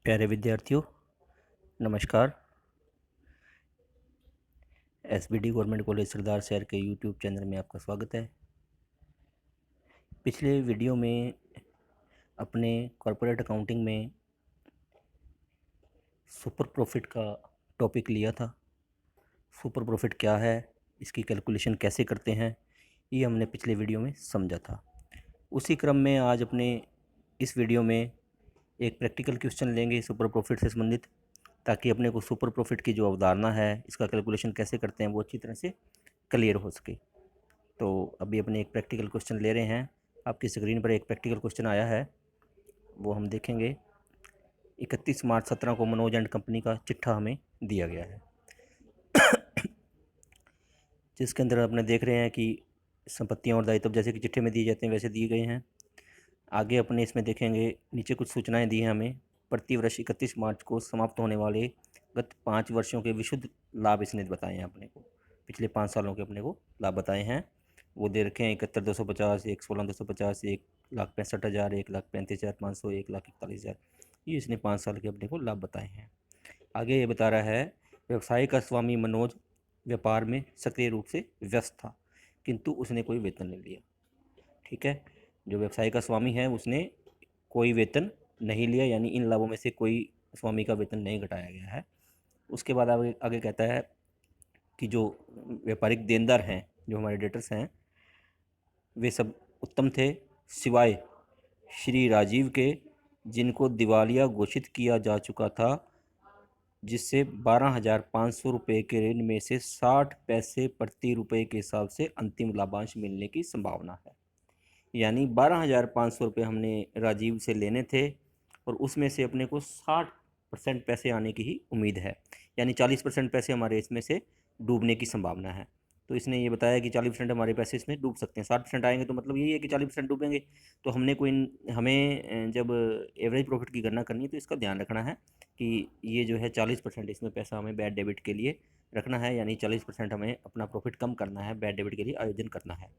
प्यारे विद्यार्थियों, नमस्कार। एसबीडी गवर्नमेंट कॉलेज सरदार शहर के यूट्यूब चैनल में आपका स्वागत है। पिछले वीडियो में अपने कॉर्पोरेट अकाउंटिंग में सुपर प्रॉफिट का टॉपिक लिया था। सुपर प्रॉफिट क्या है, इसकी कैलकुलेशन कैसे करते हैं, ये हमने पिछले वीडियो में समझा था। उसी क्रम में आज अपने इस वीडियो में एक प्रैक्टिकल क्वेश्चन लेंगे सुपर प्रॉफिट से संबंधित, ताकि अपने को सुपर प्रॉफिट की जो अवधारणा है, इसका कैलकुलेशन कैसे करते हैं, वो अच्छी तरह से क्लियर हो सके। तो अभी अपने एक प्रैक्टिकल क्वेश्चन ले रहे हैं। आपकी स्क्रीन पर एक प्रैक्टिकल क्वेश्चन आया है, वो हम देखेंगे। 31 मार्च 17 को मनोज एंड कंपनी का चिट्ठा हमें दिया गया है, जिसके अंदर अपने देख रहे हैं कि संपत्तियां और दायित्व जैसे कि चिट्ठे में दिए जाते हैं वैसे दिए गए हैं। आगे अपने इसमें देखेंगे, नीचे कुछ सूचनाएं दी हैं हमें। प्रतिवर्ष 31 मार्च को समाप्त होने वाले गत 5 वर्षों के विशुद्ध लाभ इसने बताए हैं अपने को। पिछले 5 सालों के अपने को लाभ बताए हैं, वो दे रखे हैं। 71,250, 1,16,250, 1,65,000, 1,35,500, 1,41,000। ये इसने 5 साल के अपने को लाभ बताए हैं। आगे ये बता रहा है, व्यवसाय का स्वामी मनोज व्यापार में सक्रिय रूप से व्यस्त था, किंतु उसने कोई वेतन नहीं लिया। ठीक है, जो व्यवसाय का स्वामी है उसने कोई वेतन नहीं लिया, यानी इन लाभों में से कोई स्वामी का वेतन नहीं घटाया गया है। उसके बाद आगे आगे कहता है कि जो व्यापारिक देनदार हैं, जो हमारे डेटर्स हैं, वे सब उत्तम थे, सिवाय श्री राजीव के, जिनको दिवालिया घोषित किया जा चुका था, जिससे 12,500 रुपये के ऋण में से 60 पैसे प्रति रुपये के हिसाब से अंतिम लाभांश मिलने की संभावना है। यानी 12,500 रुपये हमने राजीव से लेने थे, और उसमें से अपने को 60% पैसे आने की ही उम्मीद है, यानी 40% पैसे हमारे इसमें से डूबने की संभावना है। तो इसने ये बताया कि 40% हमारे पैसे इसमें डूब सकते हैं। 60% आएंगे तो मतलब यही है कि 40% डूबेंगे। तो हमें जब एवरेज प्रॉफिट की गणना करनी है तो इसका ध्यान रखना है कि ये जो है 40% इसमें पैसा हमें बैड डेबिट के लिए रखना है, यानी 40% हमें अपना प्रॉफिट कम करना है, बैड डेबिट के लिए आयोजन करना है।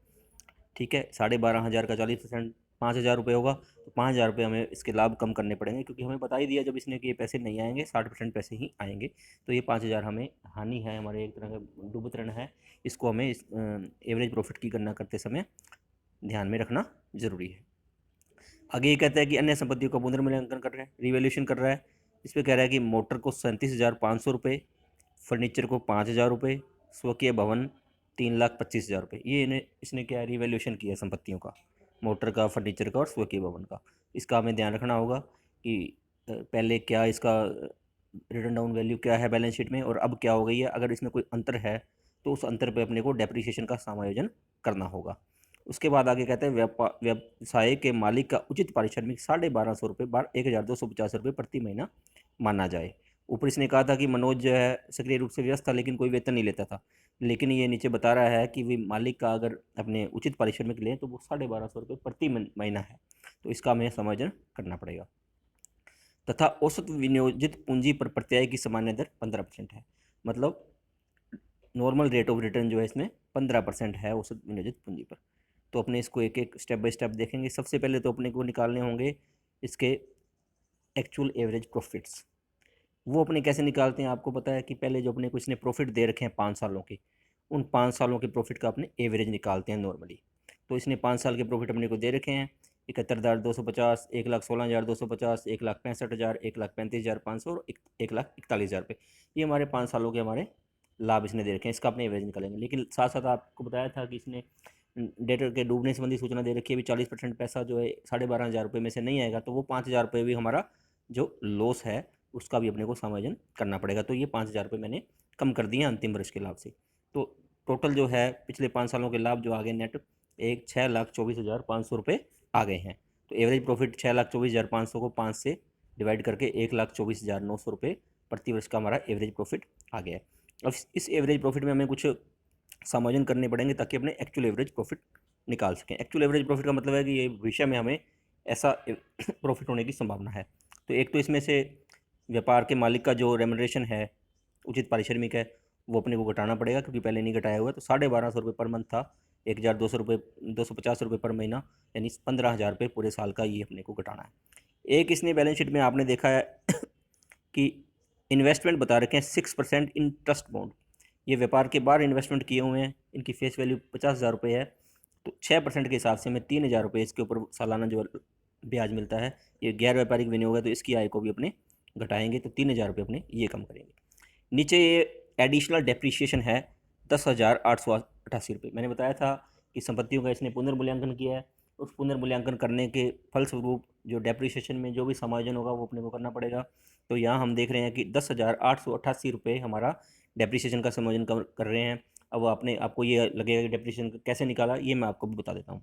ठीक है, 12,500 का 40% 5,000 रुपये होगा, तो 5,000 रुपये हमें इसके लाभ कम करने पड़ेंगे, क्योंकि हमें बता ही दिया जब इसने कि ये पैसे नहीं आएंगे, 60% पैसे ही आएंगे। तो ये 5,000 हमें हानि है, हमारे एक तरह का डूबत ऋण है। इसको हमें इस एवरेज प्रॉफिट की गणना करते समय ध्यान में रखना जरूरी है। आगे ये कहता है कि अन्य संपत्तियों का पुनर्मूल्यांकन कर रहा है, रिवैल्यूएशन कर रहा है। इस पर कह रहा है कि मोटर को 37,500 रुपये, फर्नीचर को 5,000 रुपये, स्वकीय भवन 3,25,000 रुपये। ये इसने क्या रिवैल्यूएशन किया संपत्तियों का, मोटर का, फर्नीचर का और स्वकीय भवन का। इसका हमें ध्यान रखना होगा कि पहले क्या इसका रिटर्न डाउन वैल्यू क्या है बैलेंस शीट में, और अब क्या हो गई है। अगर इसमें कोई अंतर है तो उस अंतर पे अपने को डेप्रिसिएशन का समायोजन करना होगा। उसके बाद आगे कहते हैं, व्यवसाय के मालिक का उचित पारिश्रमिक 1,250 रुपये 1,250 रुपये प्रति महीना माना जाए। ऊपर इसने कहा था कि मनोज जो है सक्रिय रूप से व्यस्त था, लेकिन कोई वेतन नहीं लेता था। लेकिन ये नीचे बता रहा है कि वे मालिक का अगर अपने उचित पारिश्रमिक लें तो वो 1,250 रुपये प्रति महीना है। तो इसका हमें समायोजन करना पड़ेगा। तथा औसत विनियोजित पूंजी पर प्रत्यय की सामान्य दर 15% है। मतलब नॉर्मल रेट ऑफ रिटर्न जो है इसमें 15% है औसत विनियोजित पूंजी पर। तो अपने इसको एक एक स्टेप बाय स्टेप देखेंगे। सबसे पहले तो अपने को निकालने होंगे इसके एक्चुअल एवरेज प्रॉफिट्स। वो अपने कैसे निकालते हैं, आपको पता है कि पहले जो अपने को इसने प्रॉफिट दे रखे हैं 5 सालों के, उन 5 सालों के प्रॉफिट का अपने एवरेज निकालते हैं नॉर्मली। तो इसने 5 साल के प्रॉफिट अपने को दे रखे हैं, 71,250, 1,16,250, 1,65,000, 1,35,500 और 1,41,000 रुपये। ये हमारे 5 सालों के हमारे लाभ इसने दे रखे हैं, इसका अपने एवरेज निकालेंगे। लेकिन साथ साथ आपको बताया था कि इसने डेटर के डूबने संबंधी सूचना दे रखी है, भी 40% पैसा जो है 12,500 रुपये में से नहीं आएगा, तो वो 5,000 रुपये भी हमारा जो लॉस है उसका भी अपने को समायोजन करना पड़ेगा। तो ये 5,000 रुपये मैंने कम कर दिए अंतिम वर्ष के लाभ से। तो टोटल जो है पिछले 5 सालों के लाभ जो आ गए नेट, 6,24,500 रुपये आ गए हैं। तो एवरेज प्रॉफिट 6,24,500 को 5 से डिवाइड करके 1,24,900 रुपये प्रति वर्ष का हमारा एवरेज प्रॉफिट आ गया है। अब इस एवरेज प्रॉफिट में हमें कुछ समायोजन करने पड़ेंगे ताकि अपने एक्चुअल एवरेज प्रॉफिट निकाल सकें। एक्चुअल एवरेज प्रॉफिट का मतलब है कि ये भविष्य में हमें ऐसा प्रॉफिट होने की संभावना है। तो एक तो इसमें से व्यापार के मालिक का जो रेमुनरेशन है, उचित पारिश्रमिक है, वो अपने को घटाना पड़ेगा, क्योंकि पहले नहीं घटाया हुआ है। तो 1,250 रुपये पर मंथ था, 1,200 रुपये 250 रुपये पर महीना, यानी 15,000 रुपये पूरे साल का ये अपने को घटाना है। एक इसने बैलेंस शीट में आपने देखा है कि इन्वेस्टमेंट बता रखे हैं 6% इन ट्रस्ट बॉन्ड। ये व्यापार के बाहर इन्वेस्टमेंट किए हुए हैं, इनकी फेस वैल्यू 50,000 रुपये है। तो 6% के हिसाब से हमें 3,000 रुपये इसके ऊपर सालाना जो ब्याज मिलता है। ये गैर व्यापारिक विनियोग है तो इसकी आय को भी अपने घटाएंगे, तो 3,000 रुपये अपने ये कम करेंगे। नीचे ये एडिशनल डेप्रीशिएशन है 10,888 रुपये। मैंने बताया था कि संपत्तियों का इसने पुनर्मूल्यांकन किया है, उस पुनर्मूल्यांकन करने के फलस्वरूप जो डेप्रीशिएशन में जो भी समायोजन होगा वो अपने को करना पड़ेगा। तो यहाँ हम देख रहे हैं कि 10,888 रुपये हमारा डेप्रीशिएशन का समायोजन कर रहे हैं। अब आपको ये लगेगा कि डेप्रीशिएशन कैसे निकाला, ये मैं आपको भी बता देता हूँ।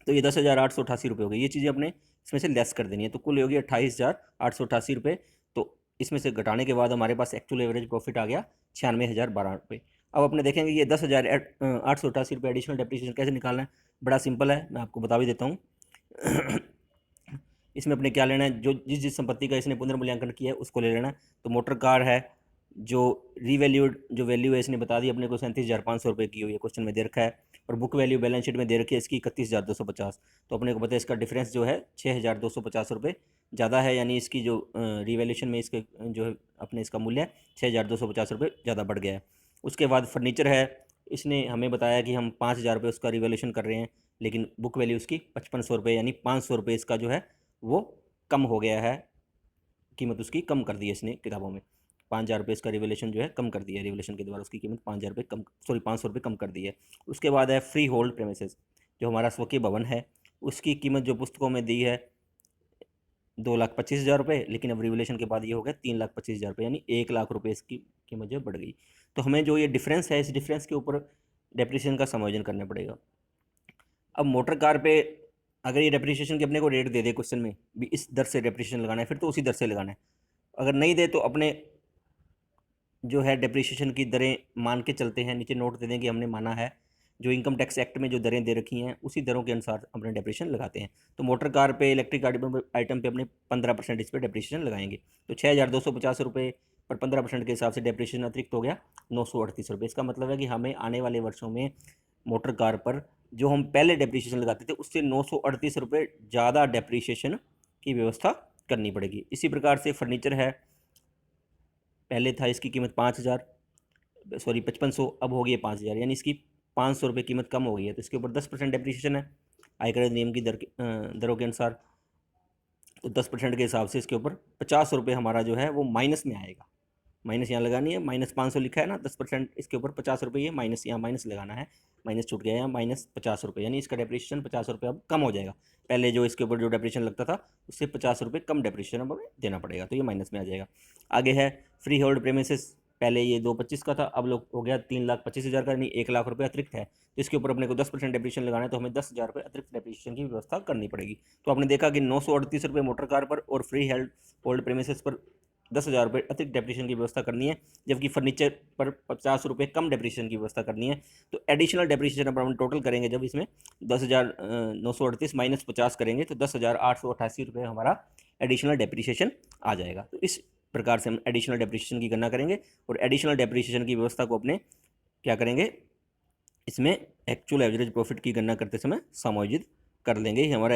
तो ये 10,888 रुपये हो गए, ये चीज़ें अपने इसमें से लेस कर देनी है, तो कुल होगी 28,888 रुपये। तो इसमें से घटाने के बाद हमारे पास एक्चुअल एवरेज प्रॉफिट आ गया 96,012 रुपये। अब अपने देखेंगे ये 10,888 रुपये एडिशनल डेप्रीशिएशन कैसे निकालना है। बड़ा सिंपल है, मैं आपको बता भी देता हूँ। इसमें अपने क्या लेना है, जो जिस संपत्ति का इसने पुनर्मूल्यांकन किया है उसको ले लेना है। तो मोटर कार है, जो रीवैल्यूड जो वैल्यू है इसने बता दी अपने को 37,500 रुपये की हुई है, क्वेश्चन में दे रखा है। और बुक वैल्यू बैलेंस शीट में दे रखी है इसकी 31,250। तो अपने को पता है इसका डिफरेंस जो है 6,250 रुपये ज़्यादा है, यानी इसकी जो रिवैल्यूशन में इसके जो है अपने इसका मूल्य 6,250 रुपये ज़्यादा बढ़ गया है। उसके बाद फर्नीचर है, इसने हमें बताया कि हम 5,000 रुपये उसका रिवैल्यूशन कर रहे हैं, लेकिन बुक वैल्यू उसकी 5,500 रुपये, यानी 500 रुपये इसका जो है वो कम हो गया है, कीमत उसकी कम कर दी है इसने किताबों में। 5,000 रुपये इसका रिवैल्यूशन जो है कम कर दिया है, रिवैल्यूशन के द्वारा उसकी कीमत 5,000 रुपये कम, सॉरी 500 रुपये कम कर दी है। उसके बाद है फ्री होल्ड प्रेमिसेस, जो हमारा स्वकीय भवन है, उसकी कीमत जो पुस्तकों में दी है 2,25,000 रुपये, लेकिन अब रिवैल्यूशन के बाद ये हो गया 3,25,000 रुपये, यानी 1,00,000 रुपये इसकी कीमत जो बढ़ गई। तो हमें जो ये डिफरेंस है, इस डिफरेंस के ऊपर डेप्रिसिएशन का समायोजन करना पड़ेगा। अब मोटर कार पे अगर ये डेप्रिसिएशन के अपने को रेट दे दे क्वेश्चन में भी, इस दर से डेप्रिसिएशन लगाना है, फिर तो उसी दर से लगाना है। अगर नहीं दे तो अपने जो है डेप्रिसिएशन की दरें मान के चलते हैं, नीचे नोट दे दें कि हमने माना है जो इनकम टैक्स एक्ट में जो दरें दे रखी हैं उसी दरों के अनुसार अपने डेप्रिसिएशन लगाते हैं। तो मोटर कार पे, इलेक्ट्रिक आइटम पे अपने 15% इस पर डेप्रिसिएशन लगाएंगे। तो 6,250 रुपये पर 15% के हिसाब से डेप्रिसिएशन अतिरिक्त हो गया 938 रुपये। इसका मतलब है कि हमें आने वाले वर्षों में मोटर कार पर जो हम पहले डेप्रिसिएशन लगाते थे उससे 938 रुपये ज़्यादा डेप्रिसिएशन की व्यवस्था करनी पड़ेगी। इसी प्रकार से फर्नीचर है, पहले था इसकी कीमत 5,000, सॉरी 5,500, अब हो गई है 5,000, यानी इसकी 500 रुपये कीमत कम हो गई है। तो इसके ऊपर 10% डेप्रिसिएशन है आयकर नियम की दरों के अनुसार। तो 10% के हिसाब से इसके ऊपर 50 रुपये हमारा जो है वो माइनस में आएगा। माइनस यहाँ लगानी है, -500 लिखा है ना, 10% इसके ऊपर 50 रुपये, ये माइनस यहाँ माइनस लगाना है, माइनस छूट गया है, -50 रुपये, यानी इसका डेप्रिसिएशन 50 रुपये अब कम हो जाएगा। पहले जो इसके ऊपर जो डेप्रिसिएशन लगता था उससे 50 रुपये कम डेप्रिसिएशन अब हमें देना पड़ेगा, तो ये माइनस में आ जाएगा। आगे है फ्री होल्ड प्रेमिसेस, पहले ये 225 का था, अब लोग हो गया 3,25,000 का, यानी 1,00,000 रुपये अतिरिक्त है। तो इसके ऊपर अपने को 10% डेप्रिसिएशन लगाना है, तो हमें 10,000 रुपये अतिरिक्त डेप्रिसिएशन की व्यवस्था करनी पड़ेगी। तो आपने देखा कि 938 रुपये मोटर कार पर और फ्री होल्ड प्रेमिसेस पर 10,000 रुपये अतिरिक्त डेप्रिसिएशन की व्यवस्था करनी है, जबकि फर्नीचर पर 50 रुपये कम डेप्रिसिएशन की व्यवस्था करनी है। तो एडिशनल डेप्रिसिएशन पर हम टोटल करेंगे, जब इसमें 10,938 माइनस 50 करेंगे तो 10,888 रुपये हमारा एडिशनल डेप्रिसिएशन आ जाएगा। तो इस प्रकार से हम एडिशनल डेप्रिसिएशन की गणना करेंगे और एडिशनल डेप्रिसिएशन की व्यवस्था को अपने क्या करेंगे, इसमें एक्चुअल एवरेज प्रॉफिट की गणना करते समय समायोजित कर लेंगे। हमारा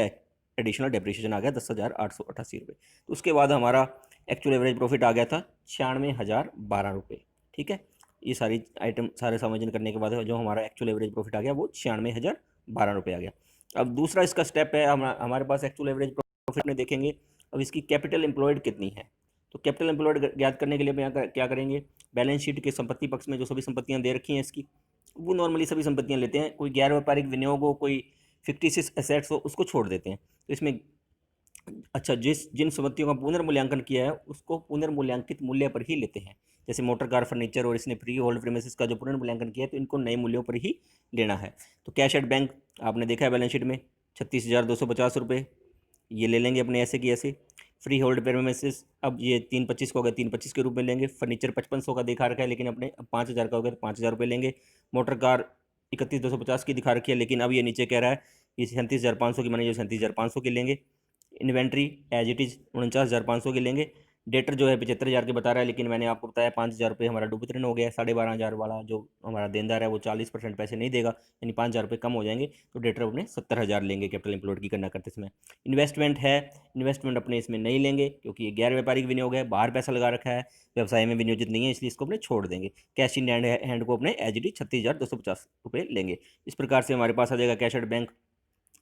एडिशनल डेप्रिसिएशन आ गया 10,888 रुपये। तो उसके बाद हमारा एक्चुअल एवरेज प्रॉफिट आ गया था 96,012 रुपये। ठीक है, ये सारी आइटम सारे समायोजन करने के बाद जो हमारा एक्चुअल एवरेज प्रॉफिट आ गया वो 96,012 रुपये आ गया। अब दूसरा इसका स्टेप है, हमारे पास एक्चुअल एवरेज प्रॉफिट में देखेंगे अब इसकी कैपिटल एम्प्लॉयड कितनी है। तो कैपिटल एम्प्लॉयड ज्ञात करने के लिए यहाँ क्या करेंगे, बैलेंस शीट के संपत्ति पक्ष में जो सभी संपत्तियाँ दे रखी हैं इसकी, वो नॉर्मली सभी संपत्तियाँ लेते हैं, कोई गैर व्यापारिक विनियोग हो, कोई फिक्टिशियस एसेट्स हो, उसको छोड़ देते हैं। तो इसमें अच्छा, जिन संपत्तियों का पुनर्मूल्यांकन किया है उसको पुनर्मूल्यांकित मूल्य पर ही लेते हैं। जैसे मोटर कार, फर्नीचर और इसने फ्री होल्ड प्रीमिसेस का जो पुनर्मूल्यांकन किया है तो इनको नए मूल्यों पर ही लेना है। तो कैश एट बैंक आपने देखा है बैलेंस शीट में 36,250 रुपये, ये ले लेंगे अपने ऐसे की ऐसे। फ्री होल्ड प्रीमिसेस अब ये 325 का हो गया, 325 के रूप में लेंगे। फर्नीचर 5500 का दिखा रखा है, लेकिन अपने 5,000 का हो गया तो 5,000 रुपये लेंगे। मोटर कार 31,250 की दिखा रखी है, लेकिन अब ये नीचे कह रहा है ये 37,500 की, मानी जो 37,500 की लेंगे। इन्वेंट्री एज इट इज़ 49,500 की लेंगे। डेटर जो है 75,000 के बता रहा है, लेकिन मैंने आपको बताया 5,000 रुपये हमारा डूब ऋण हो गया है। 12,500 वाला जो हमारा देनदार है वो 40% पैसे नहीं देगा, यानी 5,000 रुपये कम हो जाएंगे, तो डेटर अपने 70,000 लेंगे कैपिटल एम्प्लॉयड की गणना करते समय। इन्वेस्टमेंट है, इन्वेस्टमेंट अपने इसमें नहीं लेंगे क्योंकि ये गैर व्यापारिक विनियोग है, बाहर पैसा लगा रखा है, व्यवसाय में विनियोजित नहीं है, इसलिए इसको अपने छोड़ देंगे। कैश इन हैंड को अपने एच डी 36,250 रुपये लेंगे। इस प्रकार से हमारे पास आ जाएगा cash at bank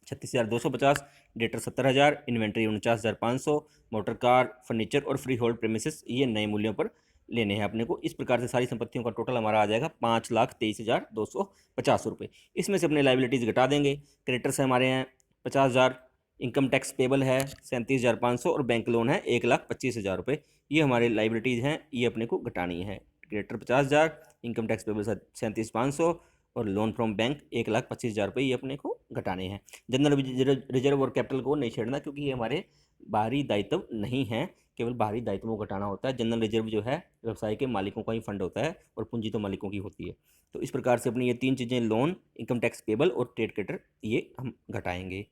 36,250, debtor 70,000, inventory 49,500, motor car, furniture और फ्री होल्ड प्रेमिसेस ये नए मूल्यों पर लेने हैं अपने को। इस प्रकार से सारी संपत्तियों का टोटल हमारा आ जाएगा 5,23,250 रुपये। इसमें से अपने लाइबिलिटीज़ घटा देंगे। क्रेडिटर्स हमारे हैं 50,000, इनकम टैक्स पेबल है 37,500 और बैंक लोन है 1,25,000 रुपये। ये हमारे लाइबिलिटीज़ हैं, ये अपने को घटानी है। क्रेडिटर 50,000, इनकम टैक्स पेबल 37,500 और लोन फ्रॉम बैंक 1,25,000 रुपये, ये अपने को घटाने हैं। जनरल रिजर्व और कैपिटल को नहीं छेड़ना क्योंकि ये हमारे बाहरी दायित्व नहीं हैं, केवल बाहरी दायित्वों को घटाना होता है। जनरल रिजर्व जो है व्यवसाय के मालिकों का ही फंड होता है और पूंजी तो मालिकों की होती है। तो इस प्रकार से अपनी ये तीन चीज़ें, लोन, इनकम टैक्स पेबल और ट्रेड क्रेडिटर, ये हम घटाएंगे।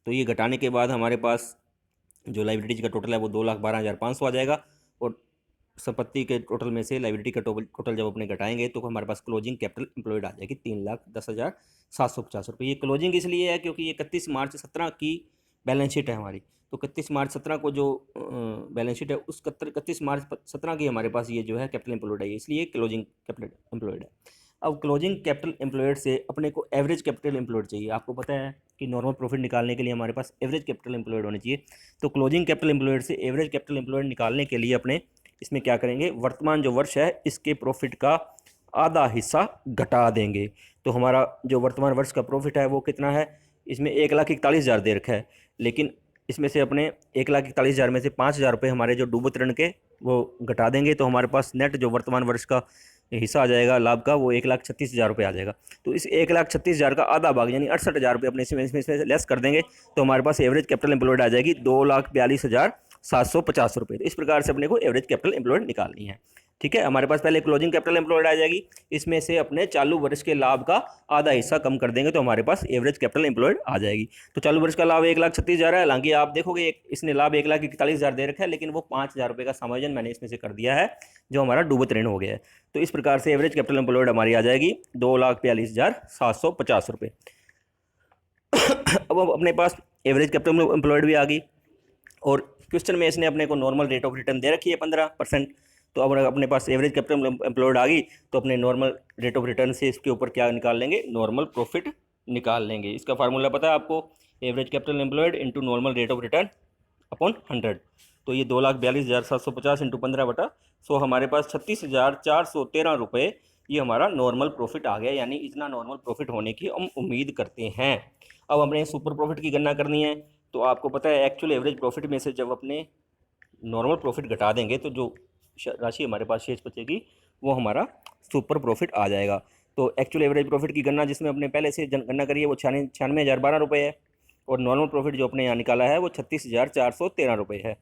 तो ये घटाने के बाद हमारे पास जो लाइबिलिटीज का टोटल है वो 2,12,500 आ जाएगा, और संपत्ति के टोटल में से लाइबिलिटी का टोटल जब अपने घटाएंगे तो हमारे पास क्लोजिंग कैपिटल एम्प्लॉयड आ जाएगी 3,10,750 रुपये। ये क्लोजिंग इसलिए है क्योंकि ये 31 मार्च 17 की बैलेंस शीट है हमारी। तो 31 मार्च 17 को जो बैलेंस शीट है उस 31 मार्च 17 की हमारे पास ये जो है कैपिटल एम्प्लॉयड है, इसलिए क्लोजिंग कैपिटल एम्प्लॉयड है। अब क्लोजिंग कैपिटल एम्प्लॉयड से अपने को एवरेज कैपिटल एम्प्लॉयड चाहिए। आपको पता है कि नॉर्मल प्रॉफिट निकालने के लिए हमारे पास एवरेज कैपिटल एम्प्लॉयड होनी चाहिए। तो क्लोजिंग कैपिटल एम्प्लॉयड से एवरेज कैपिटल एम्प्लॉयड निकालने के लिए अपने इसमें क्या करेंगे, वर्तमान जो वर्ष है इसके प्रॉफिट का आधा हिस्सा घटा देंगे। तो हमारा जो वर्तमान वर्ष का प्रॉफिट है वो कितना है, इसमें 1,41,000 दे रखा है, लेकिन इसमें से अपने 1,41,000 में से 5,000 रुपये हमारे जो डूबत ऋण के वो घटा देंगे, तो हमारे पास नेट जो वर्तमान वर्ष का हिस्सा आ जाएगा लाभ का वो 1,36,000 रुपये आ जाएगा। तो इस 1,36,000 का आधा भाग यानी 68,000 रुपये अपने इसमें लेस कर देंगे, तो हमारे पास एवरेज कैपिटल एम्प्लॉयड आ जाएगी 2,42,750 रुपये। तो इस प्रकार से अपने को एवरेज कैपिटल एम्प्लॉयड निकालनी है। ठीक है, हमारे पास पहले क्लोजिंग कैपिटल एम्प्लॉयड आ जाएगी, इसमें से अपने चालू वर्ष के लाभ का आधा हिस्सा कम कर देंगे तो हमारे पास एवरेज कैपिटल एम्प्लॉयड आ जाएगी। तो चालू वर्ष का लाभ 1,36,000 है, हालांकि आप देखोगे इसने लाभ 1,41,000 दे रखा है, लेकिन वो 5,000 रुपये का समायोजन मैंने इसमें से कर दिया है जो हमारा डूबत ऋण हो गया है। तो इस प्रकार से एवरेज कैपिटल एम्प्लॉयड हमारी आ जाएगी 2,42,750 रुपये। अब अपने पास एवरेज कैपिटल एम्प्लॉयड भी आ गई, और क्वेश्चन में इसने अपने को नॉर्मल रेट ऑफ रिटर्न दे रखी है 15%। तो अब अपने पास एवरेज कैपिटल एम्प्लॉयड आ गई, तो अपने नॉर्मल रेट ऑफ रिटर्न से इसके ऊपर क्या निकाल लेंगे, नॉर्मल प्रॉफिट निकाल लेंगे। इसका फार्मूला पता है आपको, average capital employed into normal rate of return upon 100। तो ये 2,42,750 इंटू 15/100, हमारे पास 36,413 रुपये ये हमारा नॉर्मल प्रॉफिट आ गया, यानी इतना नॉर्मल प्रॉफिट होने की हम उम्मीद करते हैं। अब हमने सुपर प्रॉफिट की गणना करनी है, तो आपको पता है एक्चुअल एवरेज प्रॉफिट में से जब अपने नॉर्मल प्रॉफिट घटा देंगे तो जो राशि हमारे पास शेष बचेगी वो हमारा सुपर प्रॉफिट आ जाएगा। तो एक्चुअल एवरेज प्रॉफिट की गणना जिसमें अपने पहले से गणना करी है वो 96,012 रुपये है, और नॉर्मल प्रॉफिट जो अपने यहाँ निकाला है वो 36,413 रुपये है।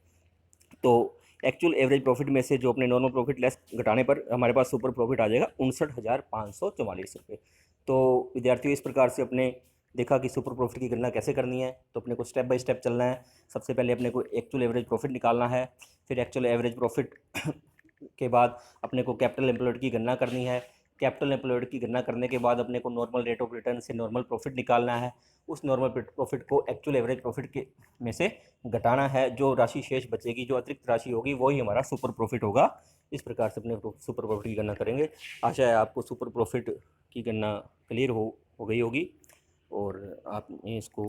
तो एक्चुअल एवरेज प्रॉफिट में से जो अपने नॉर्मल प्रॉफिट लेस घटाने पर हमारे पास सुपर प्रॉफिट आ जाएगा 59,544 रुपये। तो विद्यार्थियों, इस प्रकार से अपने देखा कि सुपर प्रॉफिट की गणना कैसे करनी है। तो अपने को स्टेप बाय स्टेप चलना है। सबसे पहले अपने को एक्चुअल एवरेज प्रॉफिट निकालना है, फिर एक्चुअल एवरेज प्रॉफिट के बाद अपने को कैपिटल एम्प्लॉयड की गणना करनी है। कैपिटल एम्प्लॉयड की गणना करने के बाद अपने को नॉर्मल रेट ऑफ रिटर्न से नॉर्मल प्रॉफिट निकालना है। उस नॉर्मल प्रॉफिट को एक्चुअल एवरेज प्रॉफिट के में से घटाना है। जो राशि शेष बचेगी, जो अतिरिक्त राशि होगी, वही हमारा सुपर प्रॉफिट होगा। इस प्रकार से अपने सुपर प्रॉफिट की गणना करेंगे। आशा है आपको सुपर प्रॉफिट की गणना क्लियर हो गई होगी, और आपने इसको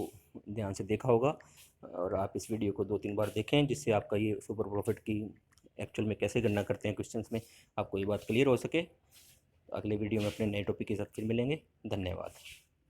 ध्यान से देखा होगा, और आप इस वीडियो को 2-3 बार देखें, जिससे आपका ये सुपर प्रॉफिट की एक्चुअल में कैसे गणना करते हैं क्वेश्चंस में, आपको ये बात क्लियर हो सके। अगले वीडियो में अपने नए टॉपिक के साथ फिर मिलेंगे। धन्यवाद।